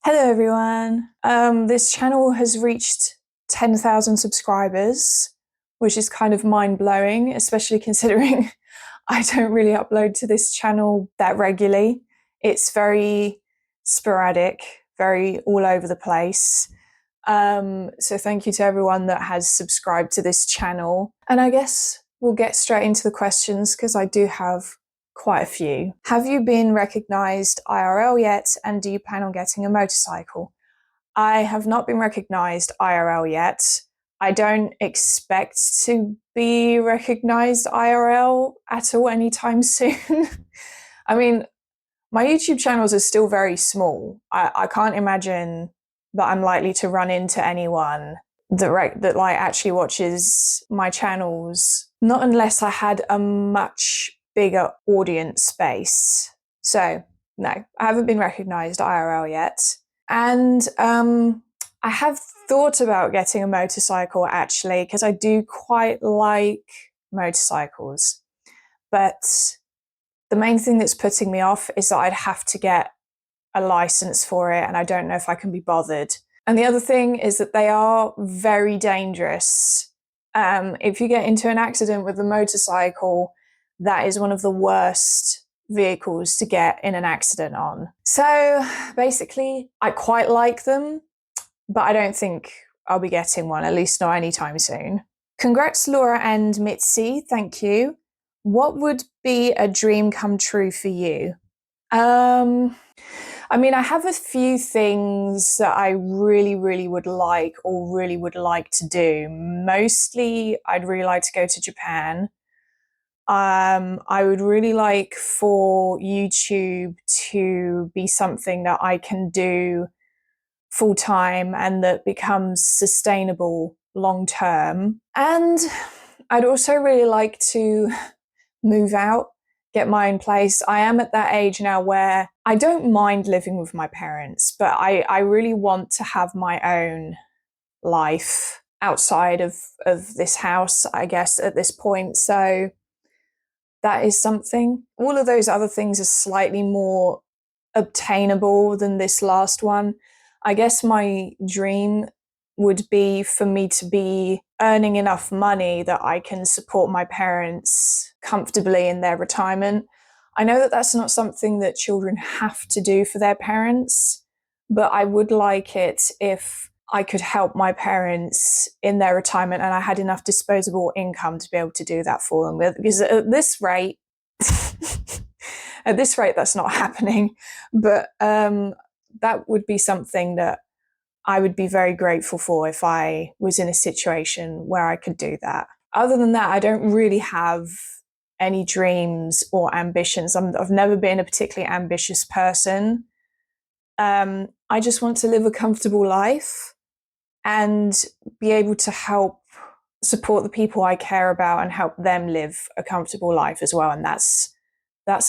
Hello everyone. This channel has reached 10,000 subscribers, which is kind of mind-blowing, especially considering I don't really upload to this channel that regularly. It's very sporadic, very all over the place. So thank you to everyone that has subscribed to this channel. And I guess we'll get straight into the questions because I do have quite a few. Have you been recognized IRL yet, and do you plan on getting a motorcycle? I have not been recognized IRL yet. I don't expect to be recognized IRL at all anytime soon. I mean, my YouTube channels are still very small. I can't imagine that I'm likely to run into anyone that like actually watches my channels, not unless I had a much bigger audience space. So no, I haven't been recognized IRL yet. And I have thought about getting a motorcycle actually, because I do quite like motorcycles. But the main thing that's putting me off is that I'd have to get a license for it, and I don't know if I can be bothered. And the other thing is that they are very dangerous. If you get into an accident with a motorcycle, that is one of the worst vehicles to get in an accident on. So basically, I quite like them, but I don't think I'll be getting one, at least not anytime soon. Congrats, Laura and Mitzi. Thank you. What would be a dream come true for you? I mean, I have a few things that I really would like or really would like to do. Mostly, I'd really like to go to Japan. I would really like for YouTube to be something that I can do full time and that becomes sustainable long term. And I'd also really like to move out, get my own place. I am at that age now where I don't mind living with my parents, but I really want to have my own life outside of this house, I guess, at this point. So that is something. All of those other things are slightly more obtainable than this last one. I guess my dream would be for me to be earning enough money that I can support my parents comfortably in their retirement. I know that that's not something that children have to do for their parents, but I would like it if I could help my parents in their retirement and I had enough disposable income to be able to do that for them. Because at this rate, that's not happening. But that would be something that I would be very grateful for if I was in a situation where I could do that. Other than that, I don't really have any dreams or ambitions. I've never been a particularly ambitious person. I just want to live a comfortable life and be able to help support the people I care about and help them live a comfortable life as well. And that's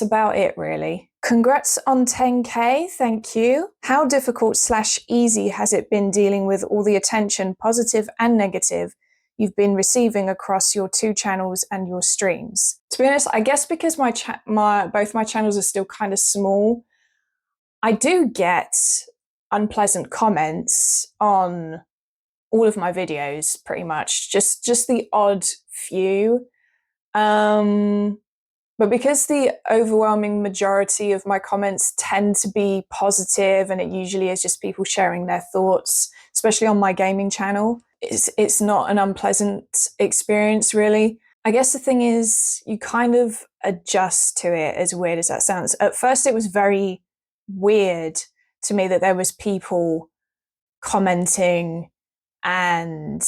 about it, really. Congrats on 10K, thank you. How difficult / easy has it been dealing with all the attention, positive and negative, you've been receiving across your two channels and your streams? To be honest, I guess because both my channels are still kind of small, I do get unpleasant comments on all of my videos, pretty much. Just the odd few. But because the overwhelming majority of my comments tend to be positive, and it usually is just people sharing their thoughts, especially on my gaming channel, it's not an unpleasant experience, really. I guess the thing is, you kind of adjust to it, as weird as that sounds. At first, it was very weird to me that there was people commenting and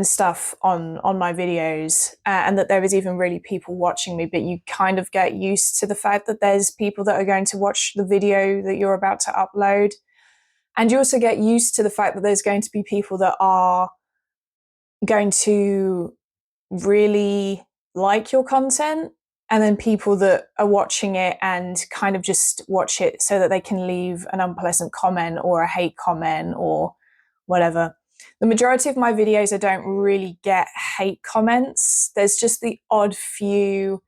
stuff on my videos, and that there is even really people watching me, but you kind of get used to the fact that there's people that are going to watch the video that you're about to upload. And you also get used to the fact that there's going to be people that are going to really like your content, and then people that are watching it and kind of just watch it so that they can leave an unpleasant comment or a hate comment or whatever. The majority of my videos, I don't really get hate comments. There's just the odd few,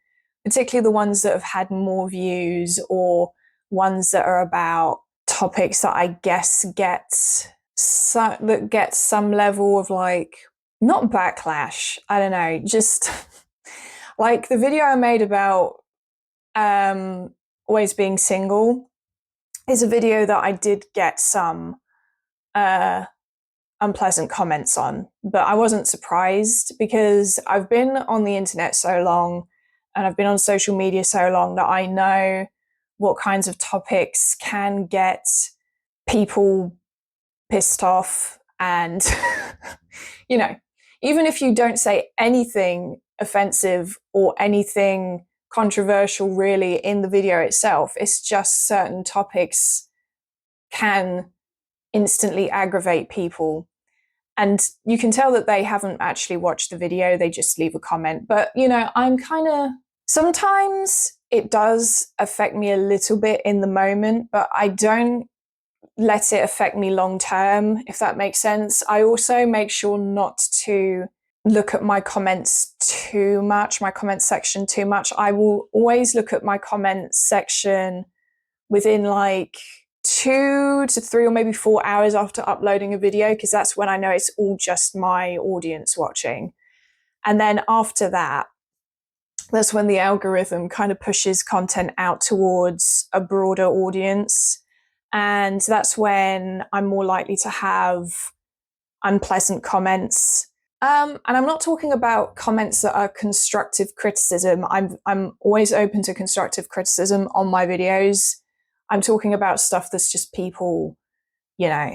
particularly the ones that have had more views or ones that are about topics that I guess get some level of like, not backlash, I don't know, just like the video I made about always being single is a video that I did get some unpleasant comments on, but I wasn't surprised because I've been on the internet so long and I've been on social media so long that I know what kinds of topics can get people pissed off. And, you know, even if you don't say anything offensive or anything controversial really in the video itself, it's just certain topics can instantly aggravate people. And you can tell that they haven't actually watched the video, they just leave a comment. But, you know, sometimes it does affect me a little bit in the moment, but I don't let it affect me long term, if that makes sense. I also make sure not to look at my comments too much, my comment section too much. I will always look at my comment section within like 2 to 3 or maybe 4 hours after uploading a video, because that's when I know it's all just my audience watching. And then after that, that's when the algorithm kind of pushes content out towards a broader audience. And that's when I'm more likely to have unpleasant comments. And I'm not talking about comments that are constructive criticism. I'm always open to constructive criticism on my videos. I'm talking about stuff that's just people, you know,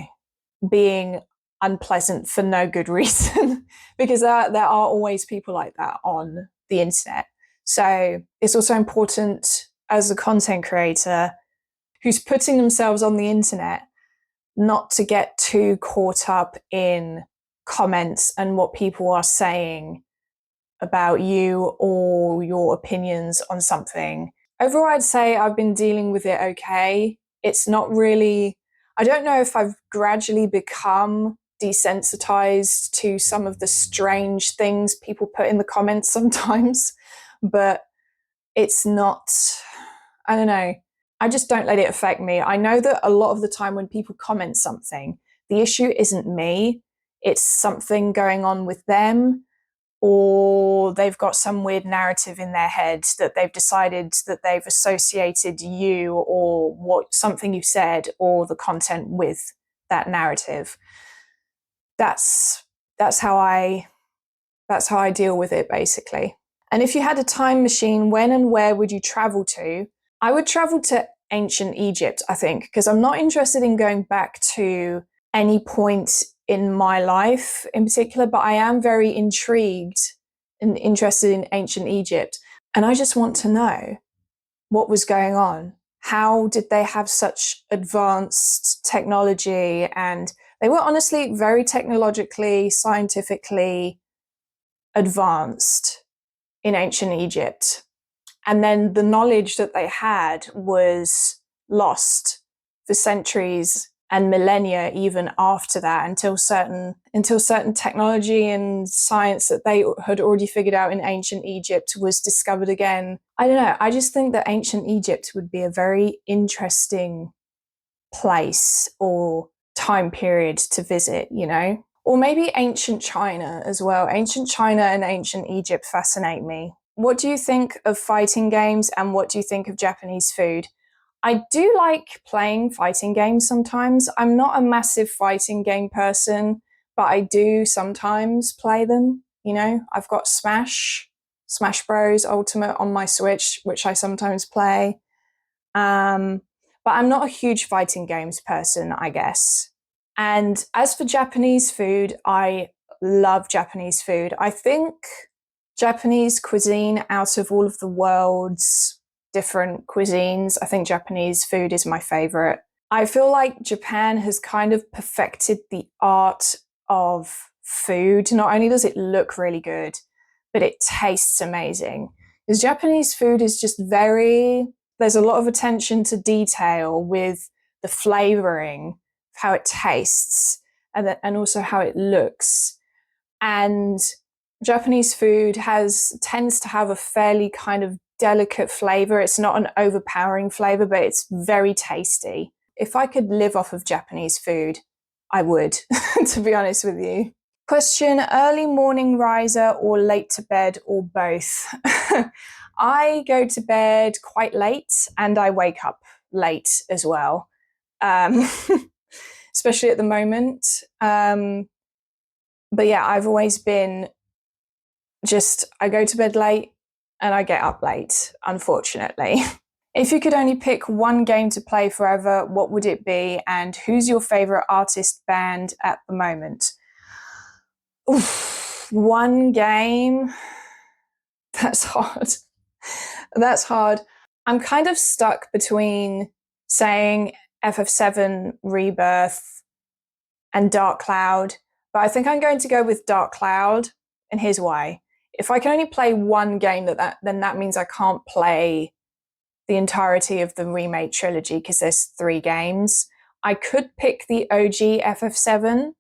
being unpleasant for no good reason, because there are always people like that on the internet. So it's also important as a content creator who's putting themselves on the internet not to get too caught up in comments and what people are saying about you or your opinions on something. Overall, I'd say I've been dealing with it okay. It's not really, I don't know if I've gradually become desensitized to some of the strange things people put in the comments sometimes, but it's not, I don't know. I just don't let it affect me. I know that a lot of the time when people comment something, the issue isn't me. It's something going on with them, or they've got some weird narrative in their head that they've decided that they've associated you or what something you said or the content with that narrative. That's how I deal with it, basically. And if you had a time machine, when and where would you travel to? I would travel to ancient Egypt, I think, because I'm not interested in going back to any point in my life in particular, but I am very intrigued and interested in ancient Egypt. And I just want to know what was going on. How did they have such advanced technology? And they were honestly very technologically, scientifically advanced in ancient Egypt. And then the knowledge that they had was lost for centuries and millennia even after that, until certain technology and science that they had already figured out in ancient Egypt was discovered again. I don't know. I just think that ancient Egypt would be a very interesting place or time period to visit, you know? Or maybe ancient China as well. Ancient China and ancient Egypt fascinate me. What do you think of fighting games, and what do you think of Japanese food? I do like playing fighting games sometimes. I'm not a massive fighting game person, but I do sometimes play them. You know, I've got Smash Bros Ultimate on my Switch, which I sometimes play. But I'm not a huge fighting games person, I guess. And as for Japanese food, I love Japanese food. I think Japanese cuisine, out of all of the world's different cuisines, I think Japanese food is my favorite. I feel like Japan has kind of perfected the art of food. Not only does it look really good, but it tastes amazing. Because Japanese food is just there's a lot of attention to detail with the flavoring, how it tastes, and also how it looks. And Japanese food tends to have a fairly kind of delicate flavor. It's not an overpowering flavor, but it's very tasty. If I could live off of Japanese food, I would, to be honest with you. Question, early morning riser or late to bed or both? I go to bed quite late and I wake up late as well, especially at the moment. But yeah, I've always been I go to bed late and I get up late, unfortunately. If you could only pick one game to play forever, what would it be? And who's your favorite artist band at the moment? Oof, one game. That's hard. That's hard. I'm kind of stuck between saying FF7 Rebirth and Dark Cloud, but I think I'm going to go with Dark Cloud, and here's why. If I can only play one game, then that means I can't play the entirety of the remake trilogy because there's 3 games. I could pick the OG FF7,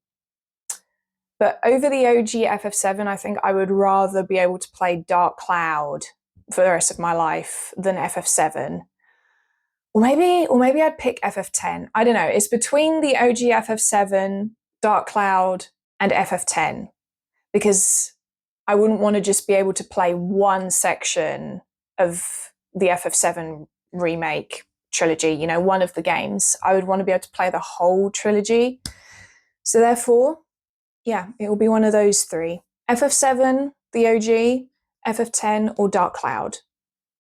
but over the OG FF7, I think I would rather be able to play Dark Cloud for the rest of my life than FF7. Or maybe I'd pick FF10. I don't know. It's between the OG FF7, Dark Cloud, and FF10 because I wouldn't want to just be able to play one section of the FF7 remake trilogy, one of the games. I would want to be able to play the whole trilogy. So therefore, yeah, it will be one of those 3. FF7, the OG, FF10, or Dark Cloud.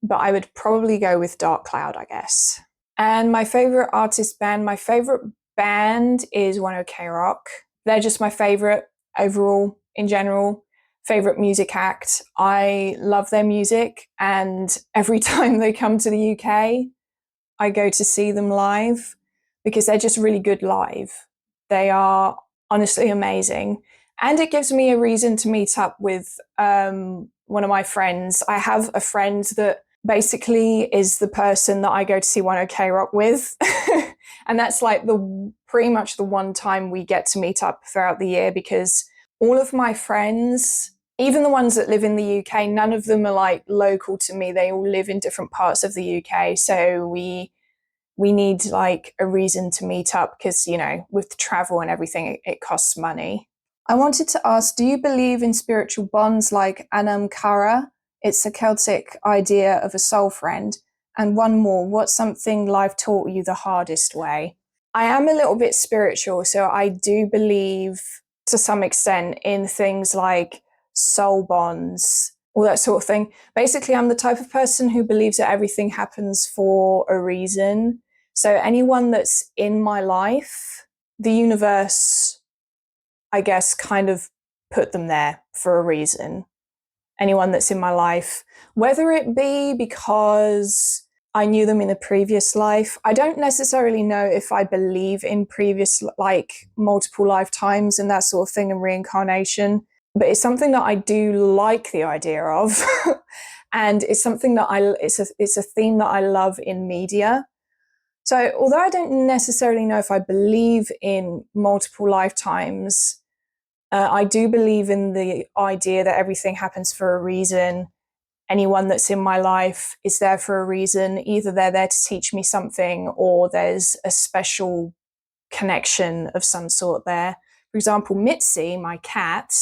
But I would probably go with Dark Cloud, I guess. And my favorite artist band, my favorite band is One OK Rock. They're just my favorite overall, in general. Favorite music act. I love their music, and every time they come to the UK, I go to see them live because they're just really good live. They are honestly amazing. And it gives me a reason to meet up with one of my friends. I have a friend that basically is the person that I go to see One OK Rock with. And that's like pretty much the one time we get to meet up throughout the year, because all of my friends, even the ones that live in the UK, none of them are like local to me. They all live in different parts of the UK. So we need like a reason to meet up because, with travel and everything, it costs money. I wanted to ask, do you believe in spiritual bonds like Anam Cara? It's a Celtic idea of a soul friend. And one more, what's something life taught you the hardest way? I am a little bit spiritual, so I do believe to some extent in things like soul bonds, all that sort of thing. Basically, I'm the type of person who believes that everything happens for a reason. So anyone that's in my life, the universe, I guess, kind of put them there for a reason. Anyone that's in my life, whether it be because I knew them in a previous life. I don't necessarily know if I believe in previous, like multiple lifetimes and that sort of thing and reincarnation, but it's something that I do like the idea of. And it's something that it's a theme that I love in media. So although I don't necessarily know if I believe in multiple lifetimes, I do believe in the idea that everything happens for a reason. Anyone that's in my life is there for a reason. Either they're there to teach me something or there's a special connection of some sort there. For example, Mitzi, my cat,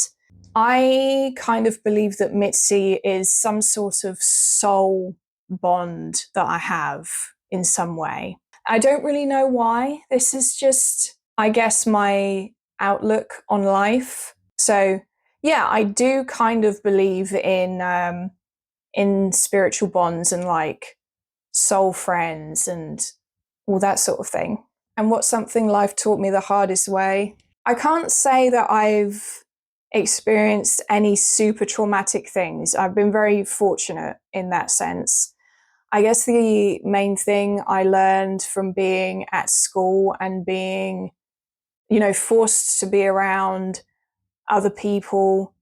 I kind of believe that Mitzi is some sort of soul bond that I have in some way. I don't really know why. This is just, I guess, my outlook on life. So yeah, I do kind of believe in spiritual bonds and like soul friends and all that sort of thing. And what's something life taught me the hardest way? I can't say that I've experienced any super traumatic things. I've been very fortunate in that sense. I guess the main thing I learned from being at school and being, forced to be around other people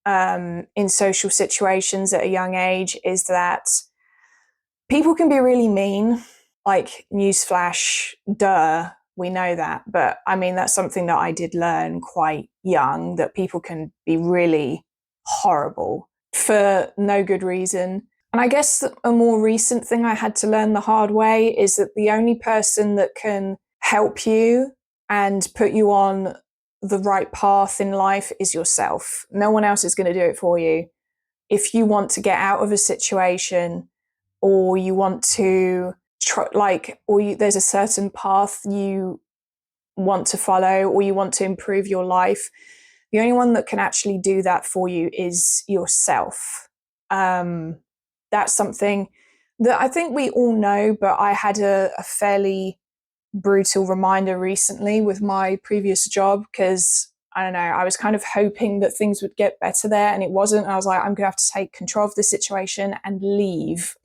in social situations at a young age is that people can be really mean. Like, newsflash, duh, we know that. But I mean, that's something that I did learn quite young, that people can be really horrible for no good reason. And I guess a more recent thing I had to learn the hard way is that the only person that can help you and put you on the right path in life is yourself. No one else is going to do it for you. If you want to get out of a situation, or you want to try, there's a certain path you want to follow, or you want to improve your life, the only one that can actually do that for you is yourself. That's something that I think we all know, but I had a fairly brutal reminder recently with my previous job, because I don't know, I was kind of hoping that things would get better there, and it wasn't. I was like, I'm going to have to take control of the situation and leave.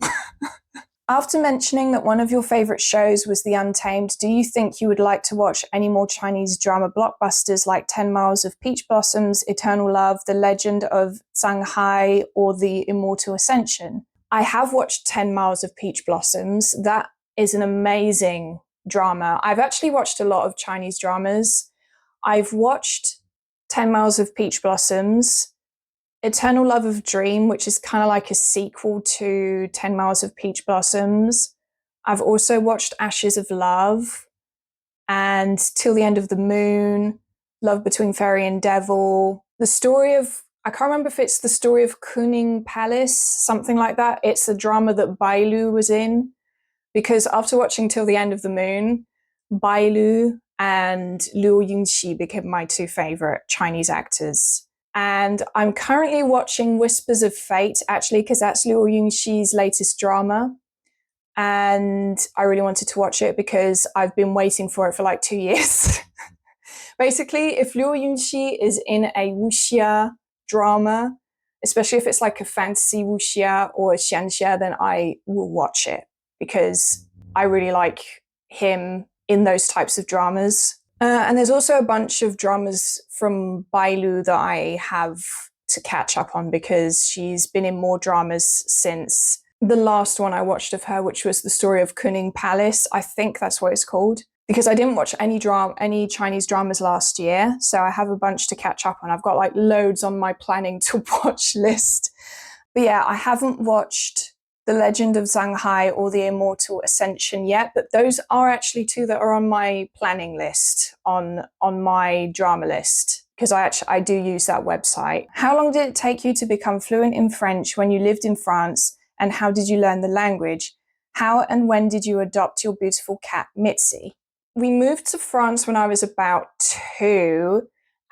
After mentioning that one of your favourite shows was The Untamed, do you think you would like to watch any more Chinese drama blockbusters like 10 Miles of Peach Blossoms, Eternal Love, The Legend of Zhang Hai, or The Immortal Ascension? I have watched 10 Miles of Peach Blossoms. That is an amazing drama. I've actually watched a lot of Chinese dramas. I've watched 10 Miles of Peach Blossoms, Eternal Love of Dream, which is kind of like a sequel to 10 Miles of Peach Blossoms. I've also watched Ashes of Love and Till the End of the Moon, Love Between Fairy and Devil. The story of, I can't remember if it's the story of Kuning Palace, something like that. It's a drama that Bailu was in, because after watching Till the End of the Moon, Bailu and Liu Yunxi became my two favorite Chinese actors. And I'm currently watching Whispers of Fate, actually, because that's Liu Yunxi's latest drama. And I really wanted to watch it because I've been waiting for it for like 2 years. Basically, if Liu Yunxi is in a wuxia drama, especially if it's like a fantasy wuxia or a xianxia, then I will watch it, because I really like him in those types of dramas. And there's also a bunch of dramas from Bailu that I have to catch up on, because she's been in more dramas since the last one I watched of her, which was the story of Kuning Palace. I think that's what it's called, because I didn't watch any Chinese dramas last year, so I have a bunch to catch up on. I've got like loads on my planning to watch list. But yeah, I haven't watched The Legend of Zhang Hai or The Immortal Ascension yet, but those are actually two that are on my planning list, on my drama list, because I do use that website. How long did it take you to become fluent in French when you lived in France, and how did you learn the language? How and when did you adopt your beautiful cat, Mitzi? We moved to France when I was about 2,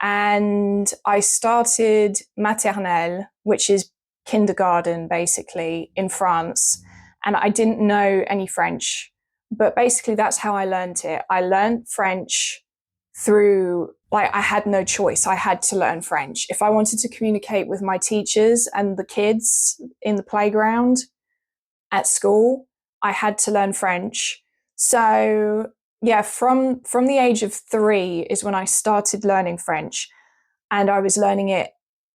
and I started maternelle, which is kindergarten basically, in France, and I didn't know any French, but basically that's how I learned it. I learned French through, like, I had no choice. I had to learn French. If I wanted to communicate with my teachers and the kids in the playground at school, I had to learn French. So yeah, from the age of 3 is when I started learning French, and I was learning it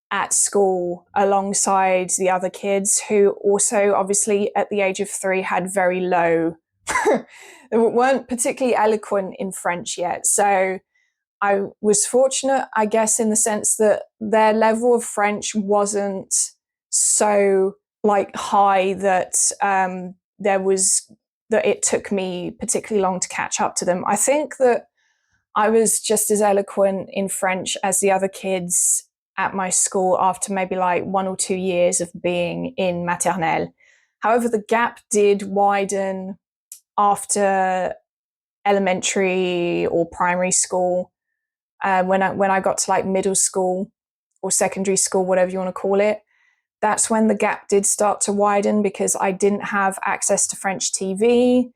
at school alongside the other kids who also, obviously, at the age of 3 had very low, they weren't particularly eloquent in French yet. So I was fortunate, I guess, in the sense that their level of French wasn't so like high that that it took me particularly long to catch up to them. I think that I was just as eloquent in French as the other kids at my school after maybe like 1 or 2 years of being in maternelle. However, the gap did widen after elementary or primary school. When I got to like middle school or secondary school, whatever you want to call it, that's when the gap did start to widen, because I didn't have access to French TV,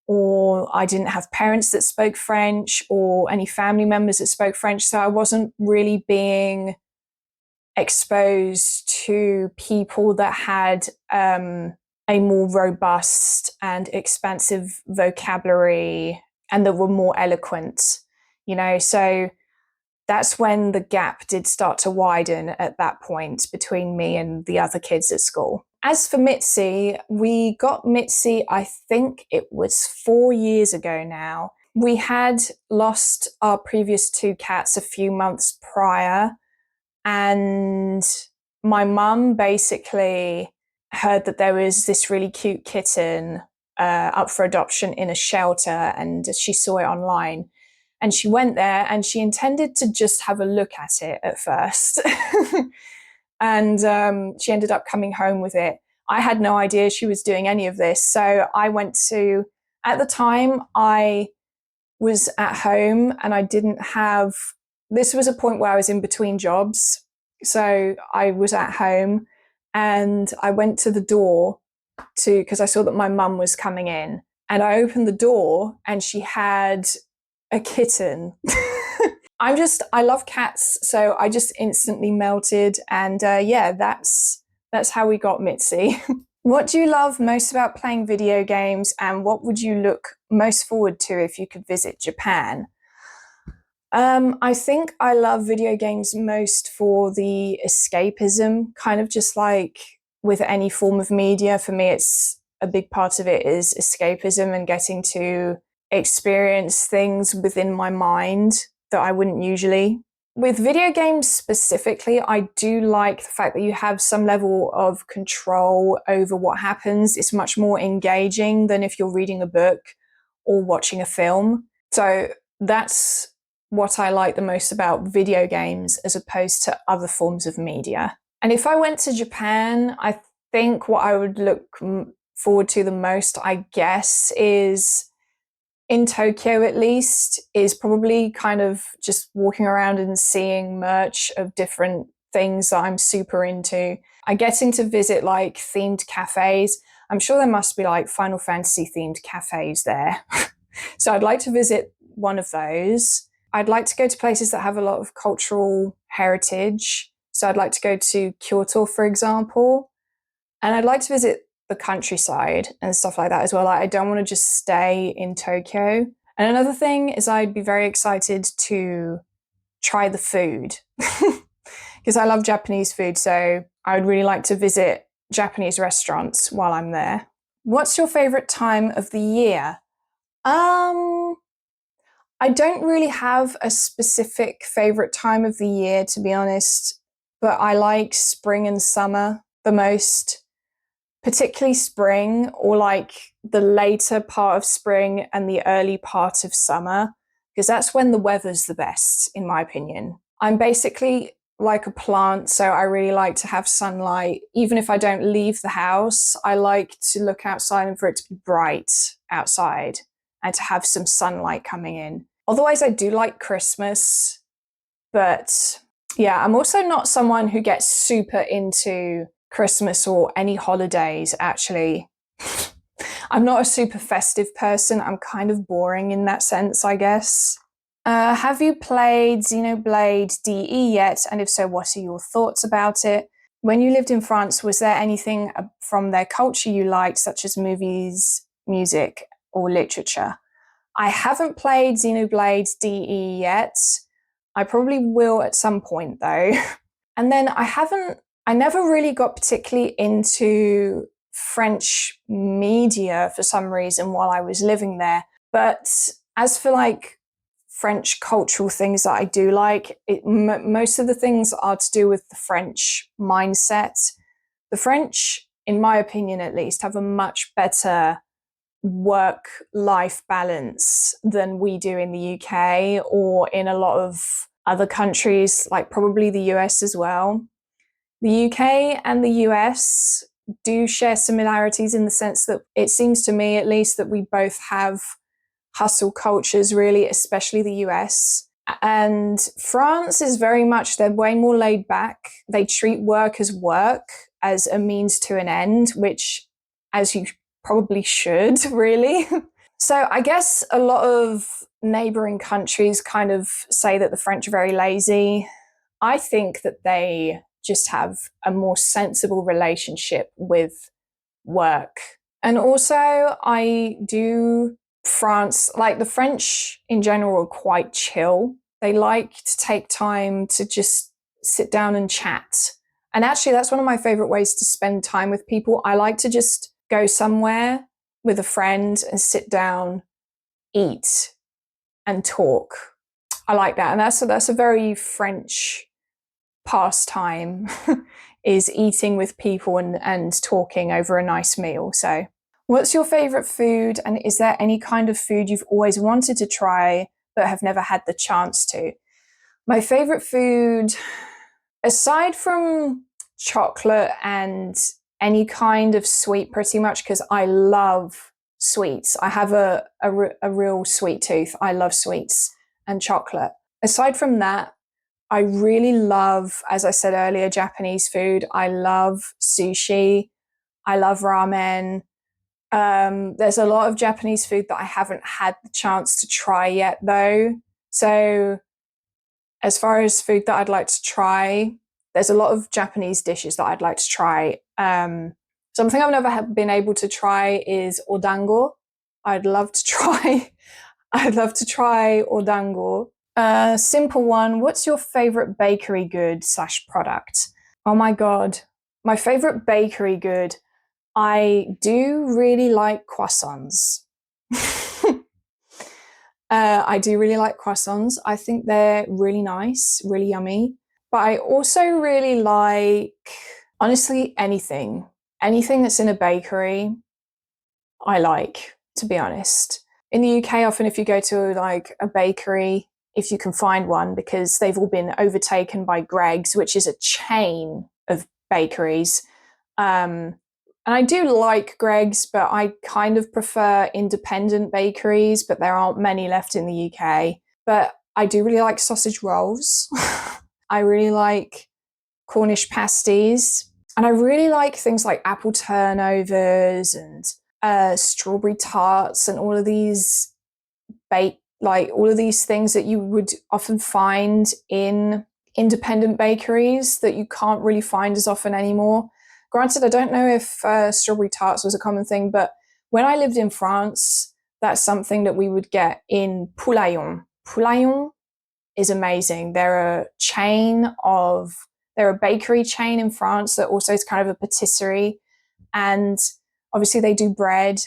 or I didn't have parents that spoke French or any family members that spoke French. So I wasn't really being exposed to people that had a more robust and expansive vocabulary and that were more eloquent, you know. So that's when the gap did start to widen at that point between me and the other kids at school. As for Mitzi, we got Mitzi, I think it was 4 years ago now. We had lost our previous 2 cats a few months prior, and my mum basically heard that there was this really cute kitten up for adoption in a shelter, and she saw it online. And she went there and she intended to just have a look at it at first. And she ended up coming home with it. I had no idea she was doing any of this. So I went to, at the time, I was at home and I didn't have, this was a point where I was in between jobs. So I was at home and I went to the door because I saw that my mum was coming in, and I opened the door and she had a kitten. I love cats, so I just instantly melted, and yeah, that's how we got Mitzi. What do you love most about playing video games, and what would you look most forward to if you could visit Japan? I think I love video games most for the escapism, kind of just like with any form of media. For me, it's a big part of it is escapism and getting to experience things within my mind that I wouldn't usually. With video games specifically, I do like the fact that you have some level of control over what happens. It's much more engaging than if you're reading a book or watching a film. So that's what I like the most about video games as opposed to other forms of media. And if I went to Japan, I think what I would look forward to the most, I guess, is in Tokyo at least, is probably kind of just walking around and seeing merch of different things that I'm super into. I'm getting to visit like themed cafes. I'm sure there must be like Final Fantasy themed cafes there. So I'd like to visit one of those. I'd like to go to places that have a lot of cultural heritage. So I'd like to go to Kyoto, for example. And I'd like to visit the countryside and stuff like that as well. Like, I don't want to just stay in Tokyo. And another thing is I'd be very excited to try the food because I love Japanese food. So I would really like to visit Japanese restaurants while I'm there. What's your favorite time of the year? I don't really have a specific favorite time of the year, to be honest, but I like spring and summer the most, particularly spring, or like the later part of spring and the early part of summer, because that's when the weather's the best, in my opinion. I'm basically like a plant, so I really like to have sunlight. Even if I don't leave the house, I like to look outside and for it to be bright outside and to have some sunlight coming in. Otherwise, I do like Christmas, but yeah, I'm also not someone who gets super into Christmas or any holidays, actually. I'm not a super festive person. I'm kind of boring in that sense, I guess. Have you played Xenoblade DE yet? And if so, what are your thoughts about it? When you lived in France, was there anything from their culture you liked, such as movies, music, or literature? I haven't played Xenoblade DE yet. I probably will at some point though. And then I never really got particularly into French media for some reason while I was living there. But as for like French cultural things that I do like, most of the things are to do with the French mindset. The French, in my opinion at least, have a much better work-life balance than we do in the UK or in a lot of other countries, like probably the US as well. The UK and the US do share similarities in the sense that it seems to me, at least, that we both have hustle cultures, really, especially the US. And France is very much, they're way more laid back. They treat work as a means to an end, which, as you probably should, really. So I guess a lot of neighboring countries kind of say that the French are very lazy. I think that they just have a more sensible relationship with work. And also France, like the French in general are quite chill. They like to take time to just sit down and chat. And actually that's one of my favorite ways to spend time with people. I like to just go somewhere with a friend and sit down, eat and talk. I like that. And that's a very French pastime is eating with people and talking over a nice meal. So What's your favorite food, and is there any kind of food you've always wanted to try but have never had the chance to? My favorite food, aside from chocolate and any kind of sweet, pretty much, because I love sweets. I have a real sweet tooth. I love sweets and chocolate. Aside from that, I really love, as I said earlier, Japanese food. I love sushi. I love ramen. There's a lot of Japanese food that I haven't had the chance to try yet, though. So, as far as food that I'd like to try, there's a lot of Japanese dishes that I'd like to try. Something I've never been able to try is odango. I'd love to try. I'd love to try odango. Simple one. What's your favorite bakery good slash product? Oh my God. My favorite bakery good. I do really like croissants. I do really like croissants. I think they're really nice, really yummy. But I also really like, honestly, anything. Anything that's in a bakery, I like, to be honest. In the UK, often if you go to like a bakery, if you can find one, because they've all been overtaken by Greggs, which is a chain of bakeries. And I do like Greggs, but I kind of prefer independent bakeries, but there aren't many left in the UK. But I do really like sausage rolls. I really like Cornish pasties. And I really like things like apple turnovers and strawberry tarts and all of these like all of these things that you would often find in independent bakeries that you can't really find as often anymore. Granted, I don't know if strawberry tarts was a common thing, but when I lived in France, that's something that we would get in Poulaillon. Poulaillon is amazing. They're a bakery chain in France that also is kind of a patisserie. And obviously they do bread,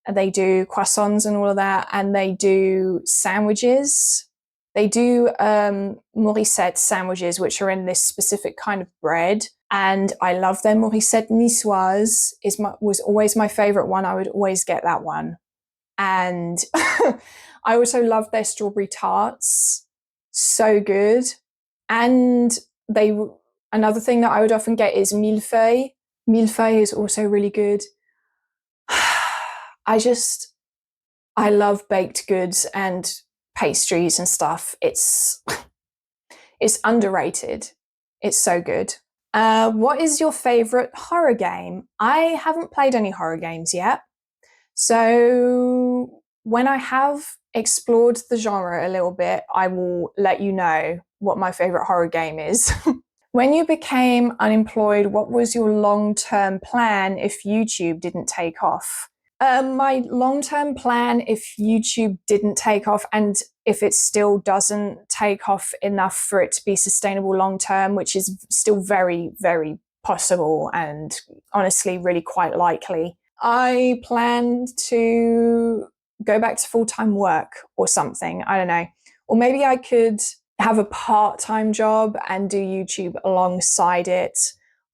and they do croissants and all of that, and they do sandwiches. They do Morissette sandwiches, which are in this specific kind of bread. And I love their Morissette Niçoise. Was always my favorite one. I would always get that one. And I also love their strawberry tarts. So good. And another thing that I would often get is millefeuille. Millefeuille is also really good. I love baked goods and pastries and stuff. It's underrated. It's so good. What is your favorite horror game? I haven't played any horror games yet. So when I have explored the genre a little bit, I will let you know what my favorite horror game is. When you became unemployed, what was your long-term plan if YouTube didn't take off? My long-term plan, if YouTube didn't take off, and if it still doesn't take off enough for it to be sustainable long-term, which is still very, very possible and honestly really quite likely, I plan to go back to full-time work or something. I don't know. Or maybe I could have a part-time job and do YouTube alongside it.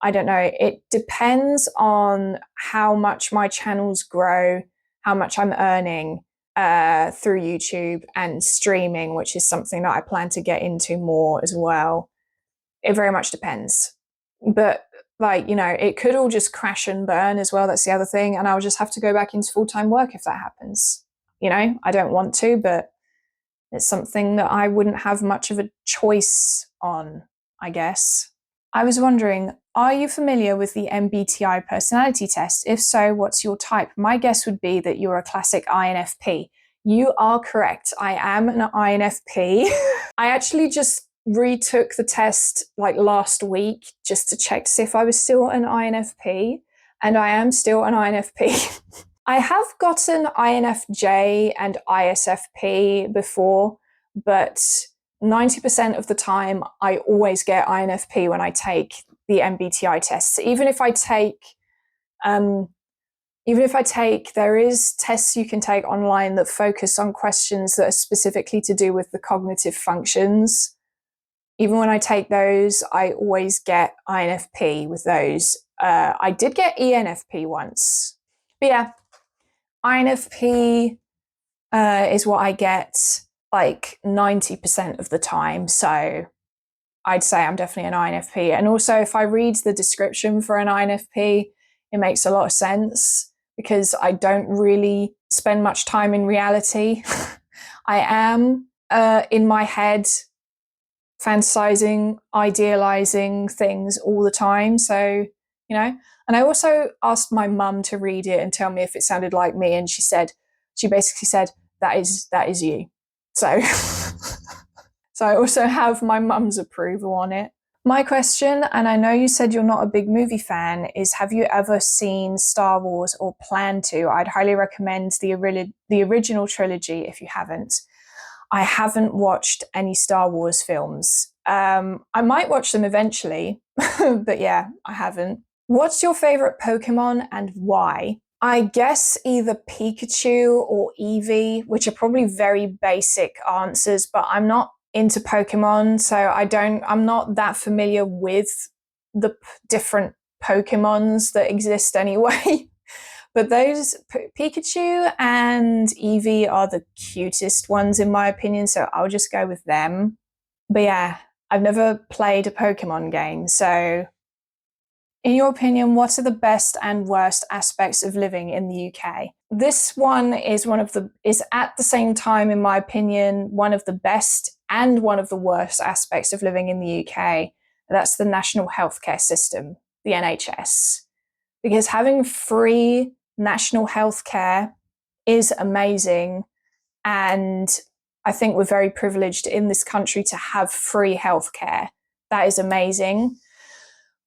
I don't know. It depends on how much my channels grow, how much I'm earning through YouTube and streaming, which is something that I plan to get into more as well. It very much depends. But like, it could all just crash and burn as well. That's the other thing. And I'll just have to go back into full-time work if that happens. I don't want to, but it's something that I wouldn't have much of a choice on, I guess. I was wondering, are you familiar with the MBTI personality test? If so, what's your type? My guess would be that you're a classic INFP. You are correct. I am an INFP. I actually just retook the test like last week just to check to see if I was still an INFP, and I am still an INFP. I have gotten INFJ and ISFP before, but 90% of the time I always get INFP when I take the MBTI tests. Even if I take, there is tests you can take online that focus on questions that are specifically to do with the cognitive functions. Even when I take those, I always get INFP with those. I did get ENFP once. But yeah, INFP is what I get like 90% of the time. So I'd say I'm definitely an INFP. And also, if I read the description for an INFP, it makes a lot of sense because I don't really spend much time in reality. I am in my head fantasizing, idealizing things all the time. So, you know, and I also asked my mum to read it and tell me if it sounded like me. And she basically said, that is you. So, so I also have my mum's approval on it. My question, and I know you said you're not a big movie fan, is have you ever seen Star Wars or plan to? I'd highly recommend the original trilogy if you haven't. I haven't watched any Star Wars films. I might watch them eventually, but yeah, I haven't. What's your favorite Pokemon and why? I guess either Pikachu or Eevee, which are probably very basic answers, but I'm not into Pokemon, so I'm not that familiar with the different Pokemons that exist anyway. But those Pikachu and Eevee are the cutest ones in my opinion, so I'll just go with them. But yeah, I've never played a Pokemon game, so in your opinion, what are the best and worst aspects of living in the UK? This one is at the same time, in my opinion, one of the best and one of the worst aspects of living in the UK. That's the national healthcare system, the NHS. Because having free national healthcare is amazing. And I think we're very privileged in this country to have free healthcare. That is amazing.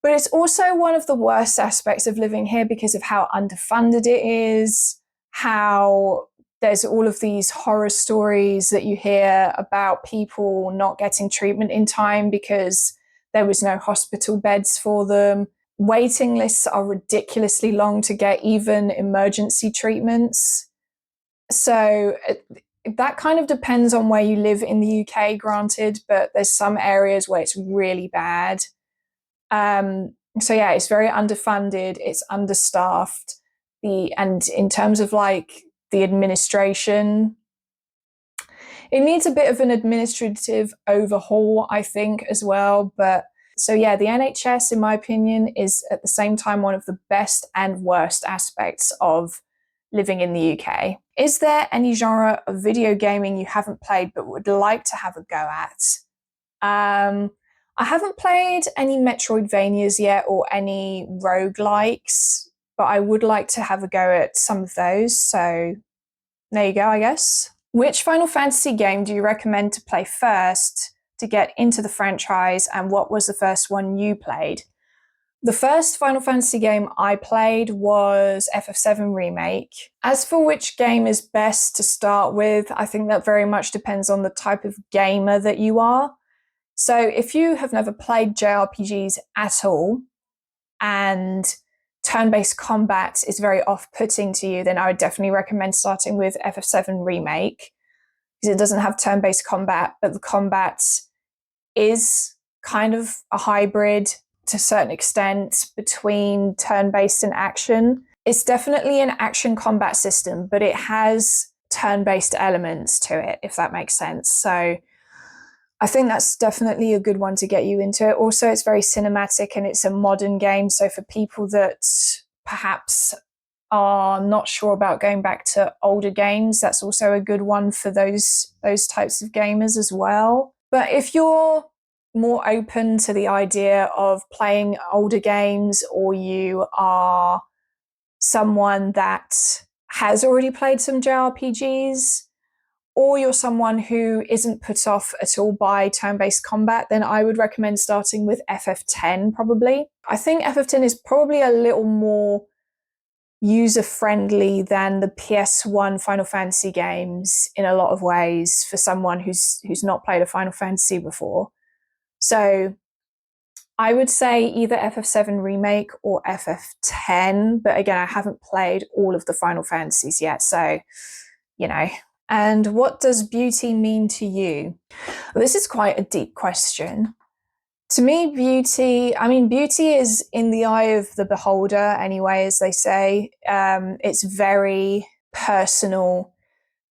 But it's also one of the worst aspects of living here because of how underfunded it is, how there's all of these horror stories that you hear about people not getting treatment in time because there was no hospital beds for them. Waiting lists are ridiculously long to get even emergency treatments. So that kind of depends on where you live in the UK, granted, but there's some areas where it's really bad. So yeah, it's very underfunded, it's understaffed. And in terms of like the administration, it needs a bit of an administrative overhaul, I think, as well. But so yeah, the NHS, in my opinion, is at the same time one of the best and worst aspects of living in the UK. Is there any genre of video gaming you haven't played but would like to have a go at? I haven't played any Metroidvanias yet or any roguelikes, but I would like to have a go at some of those. So there you go, I guess. Which Final Fantasy game do you recommend to play first to get into the franchise, and what was the first one you played? The first Final Fantasy game I played was FF7 Remake. As for which game is best to start with, I think that very much depends on the type of gamer that you are. So if you have never played JRPGs at all and turn-based combat is very off-putting to you, then I would definitely recommend starting with FF7 Remake because it doesn't have turn-based combat, but the combat is kind of a hybrid to a certain extent between turn-based and action. It's definitely an action combat system, but it has turn-based elements to it, if that makes sense. So I think that's definitely a good one to get you into it. Also, it's very cinematic and it's a modern game. So for people that perhaps are not sure about going back to older games, that's also a good one for those types of gamers as well. But if you're more open to the idea of playing older games, or you are someone that has already played some JRPGs, or you're someone who isn't put off at all by turn-based combat, then I would recommend starting with FF10 probably. I think FF10 is probably a little more user-friendly than the PS1 Final Fantasy games in a lot of ways for someone who's not played a Final Fantasy before. So I would say either FF7 Remake or FF10, but again, I haven't played all of the Final Fantasies yet, so, you know. And what does beauty mean to you? Well, this is quite a deep question. To me, beauty is in the eye of the beholder anyway, as they say. It's very personal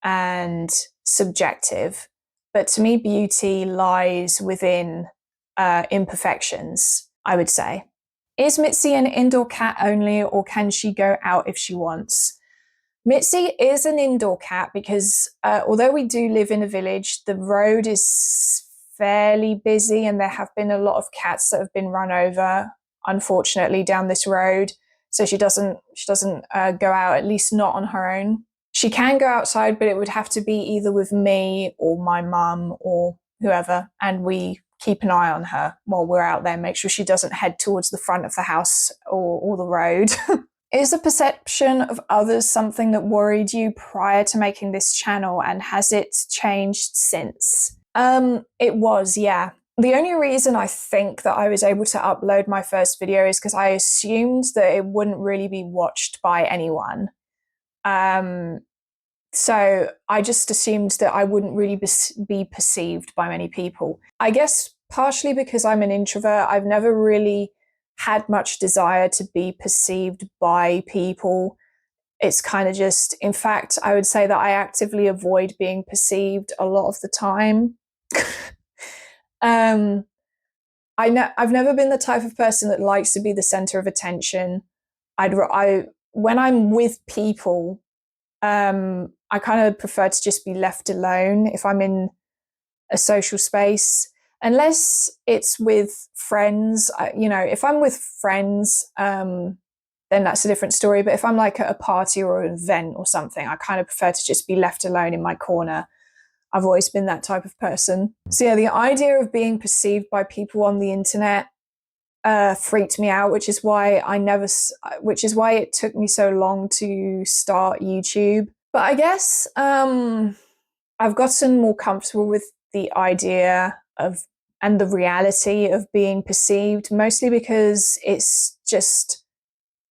and subjective. But to me, beauty lies within imperfections, I would say. Is Mitzi an indoor cat only, or can she go out if she wants? Mitzi is an indoor cat because although we do live in a village, the road is fairly busy and there have been a lot of cats that have been run over, unfortunately, down this road. So she doesn't go out, at least not on her own. She can go outside, but it would have to be either with me or my mum or whoever, and we keep an eye on her while we're out there, make sure she doesn't head towards the front of the house or the road. Is the perception of others something that worried you prior to making this channel, and has it changed since? It was, yeah. The only reason I think that I was able to upload my first video is because I assumed that it wouldn't really be watched by anyone. So I just assumed that I wouldn't really be perceived by many people. I guess partially because I'm an introvert, I've never really had much desire to be perceived by people. It's kind of just, in fact, I would say that I actively avoid being perceived a lot of the time. I've never been the type of person that likes to be the center of attention. When I'm with people, I kind of prefer to just be left alone if I'm in a social space, unless it's with friends. If I'm with friends, then that's a different story. But if I'm like at a party or an event or something, I kind of prefer to just be left alone in my corner. I've always been that type of person. So yeah, the idea of being perceived by people on the internet freaked me out, which is why it took me so long to start YouTube. But I guess I've gotten more comfortable with the idea of and the reality of being perceived, mostly because it's just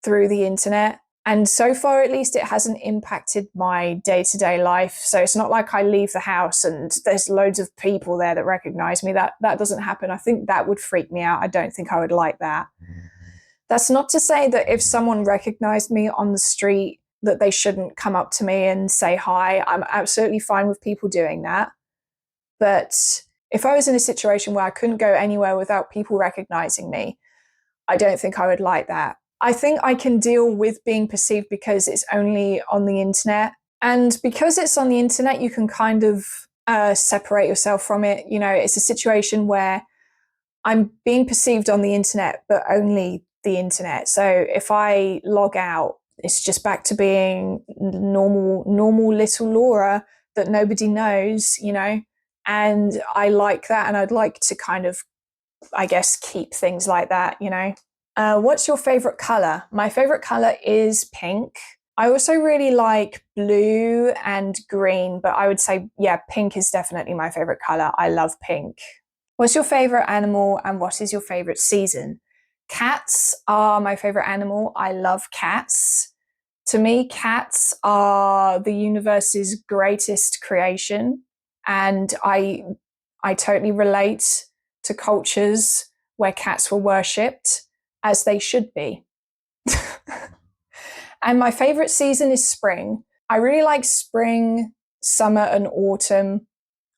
through the internet. And so far, at least, it hasn't impacted my day-to-day life. So it's not like I leave the house and there's loads of people there that recognize me. That doesn't happen. I think that would freak me out. I don't think I would like that. That's not to say that if someone recognized me on the street, that they shouldn't come up to me and say hi. I'm absolutely fine with people doing that. But if I was in a situation where I couldn't go anywhere without people recognizing me, I don't think I would like that. I think I can deal with being perceived because it's only on the internet. And because it's on the internet, you can kind of separate yourself from it. It's a situation where I'm being perceived on the internet, but only the internet. So if I log out, it's just back to being normal little Laura that nobody knows, and I like that. And I'd like to kind of, I guess, keep things like that, What's your favorite color? My favorite color is pink. I also really like blue and green, but I would say, yeah, pink is definitely my favorite color. I love pink. What's your favorite animal and what is your favorite season? Cats are my favorite animal. I love cats. To me, cats are the universe's greatest creation. And I totally relate to cultures where cats were worshipped, as they should be. And my favorite season is spring. I really like spring, summer, and autumn.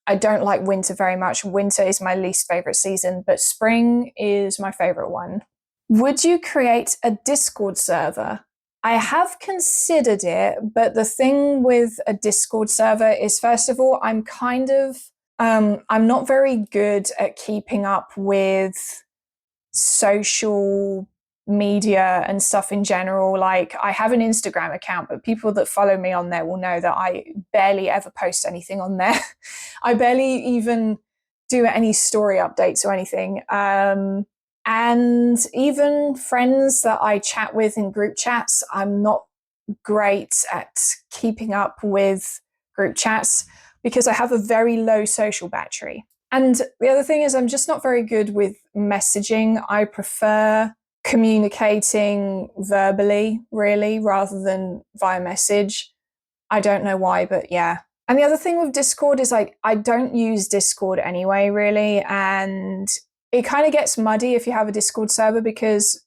I don't like winter very much. Winter is my least favorite season, but spring is my favorite one. Would you create a Discord server? I have considered it, but the thing with a Discord server is, first of all, I'm not very good at keeping up with social media and stuff in general. Like, I have an Instagram account, but people that follow me on there will know that I barely ever post anything on there. I barely even do any story updates or anything. And even friends that I chat with in group chats, I'm not great at keeping up with group chats because I have a very low social battery. And the other thing is, I'm just not very good with messaging. I prefer communicating verbally, really, rather than via message. I don't know why, but yeah. And the other thing with Discord is, like, I don't use Discord anyway, really. And it kind of gets muddy if you have a Discord server because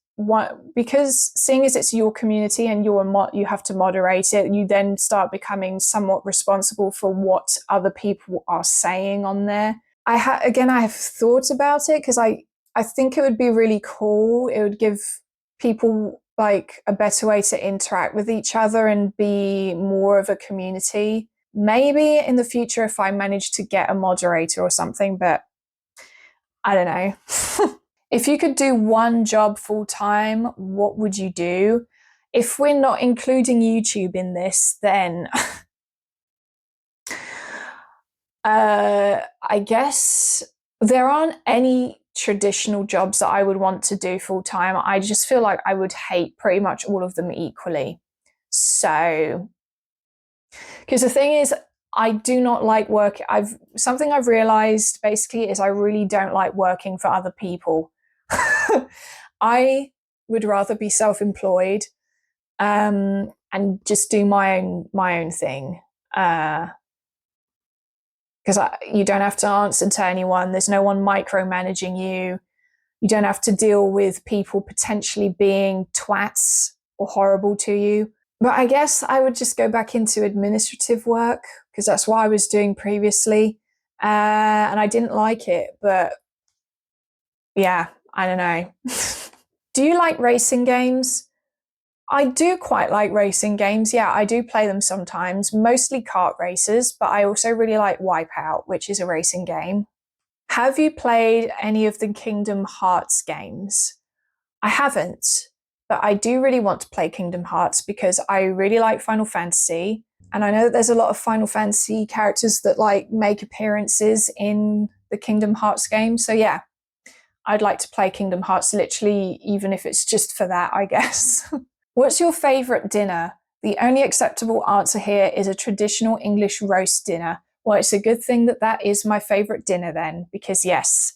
because seeing as it's your community and you have to moderate it, you then start becoming somewhat responsible for what other people are saying on there. I have thought about it because I think it would be really cool. It would give people like a better way to interact with each other and be more of a community. Maybe in the future if I manage to get a moderator or something, but I don't know. If you could do one job full time, what would you do? If we're not including YouTube in this, then I guess there aren't any traditional jobs that I would want to do full time. I just feel like I would hate pretty much all of them equally. So, because the thing is, I do not like work. Something I've realized basically is I really don't like working for other people. I would rather be self-employed and just do my own thing. Because you don't have to answer to anyone. There's no one micromanaging you. You don't have to deal with people potentially being twats or horrible to you. But I guess I would just go back into administrative work because that's what I was doing previously. And I didn't like it, but yeah, I don't know. Do you like racing games? I do quite like racing games. Yeah, I do play them sometimes, mostly kart races, but I also really like Wipeout, which is a racing game. Have you played any of the Kingdom Hearts games? I haven't, but I do really want to play Kingdom Hearts because I really like Final Fantasy. And I know that there's a lot of Final Fantasy characters that like make appearances in the Kingdom Hearts game. So yeah, I'd like to play Kingdom Hearts literally, even if it's just for that, I guess. What's your favourite dinner? The only acceptable answer here is a traditional English roast dinner. Well, it's a good thing that that is my favourite dinner then, because yes,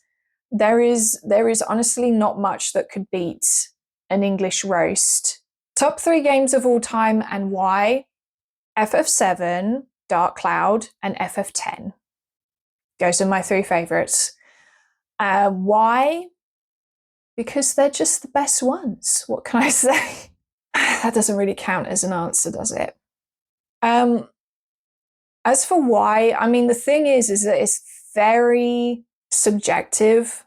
there is honestly not much that could beat an English roast. Top 3 games of all time and why? FF7, Dark Cloud, and FF10. Those are my 3 favourites. Why? Because they're just the best ones. What can I say? That doesn't really count as an answer, does it? As for why, I mean, the thing is that it's very subjective.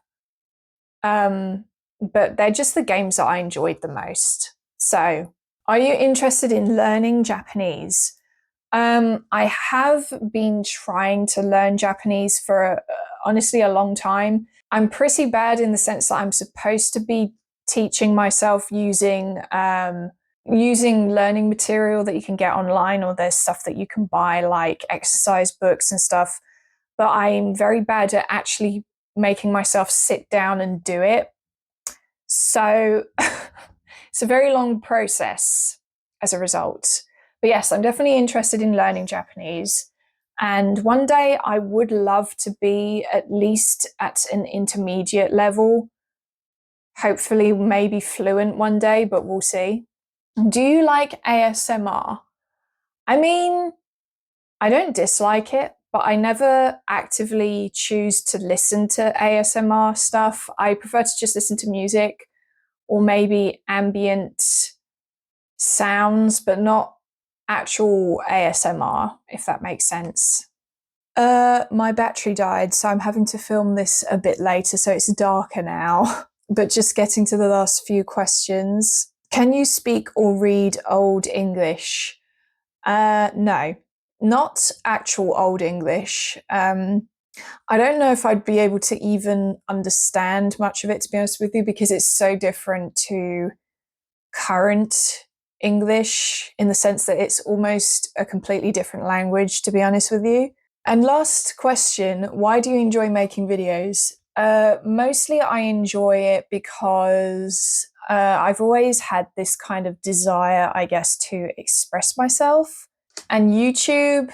But they're just the games that I enjoyed the most. So, are you interested in learning Japanese? I have been trying to learn Japanese for honestly a long time. I'm pretty bad in the sense that I'm supposed to be teaching myself using learning material that you can get online, or there's stuff that you can buy like exercise books and stuff. But I'm very bad at actually making myself sit down and do it. So it's a very long process as a result. But yes, I'm definitely interested in learning Japanese. And one day I would love to be at least at an intermediate level. Hopefully, maybe fluent one day, but we'll see. Do you like ASMR? I mean, I don't dislike it, but I never actively choose to listen to ASMR stuff. I prefer to just listen to music or maybe ambient sounds, but not actual ASMR, if that makes sense. My battery died, so I'm having to film this a bit later, so it's darker now. But just getting to the last few questions. Can you speak or read Old English? No, not actual Old English. I don't know if I'd be able to even understand much of it, to be honest with you, because it's so different to current English in the sense that it's almost a completely different language, to be honest with you. And last question, why do you enjoy making videos? Mostly I enjoy it because I've always had this kind of desire, I guess, to express myself. And YouTube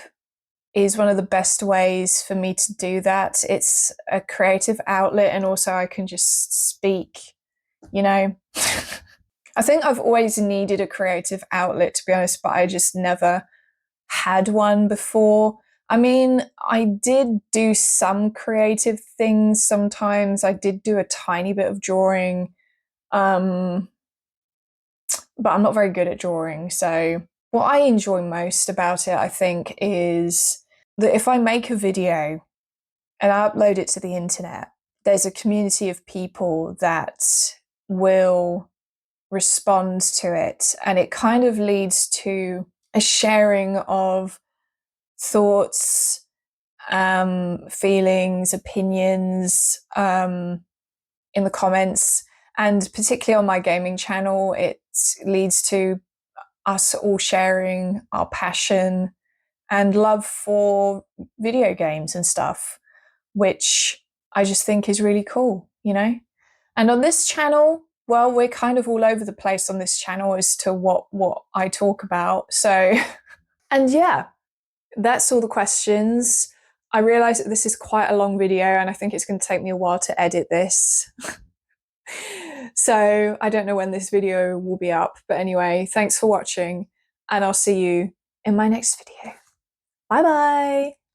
is one of the best ways for me to do that. It's a creative outlet, and also I can just speak, you know. I think I've always needed a creative outlet, to be honest, but I just never had one before. I mean, I did do some creative things sometimes. I did do a tiny bit of drawing. but I'm not very good at drawing. So what I enjoy most about it, I think, is that if I make a video and I upload it to the internet, there's a community of people that will respond to it. And it kind of leads to a sharing of thoughts, feelings, opinions in the comments. And particularly on my gaming channel, it leads to us all sharing our passion and love for video games and stuff, which I just think is really cool, you know? And on this channel, well, we're kind of all over the place on this channel as to what I talk about. So, and yeah, that's all the questions. I realize that this is quite a long video and I think it's going to take me a while to edit this. So I don't know when this video will be up, but anyway, thanks for watching and I'll see you in my next video. Bye bye.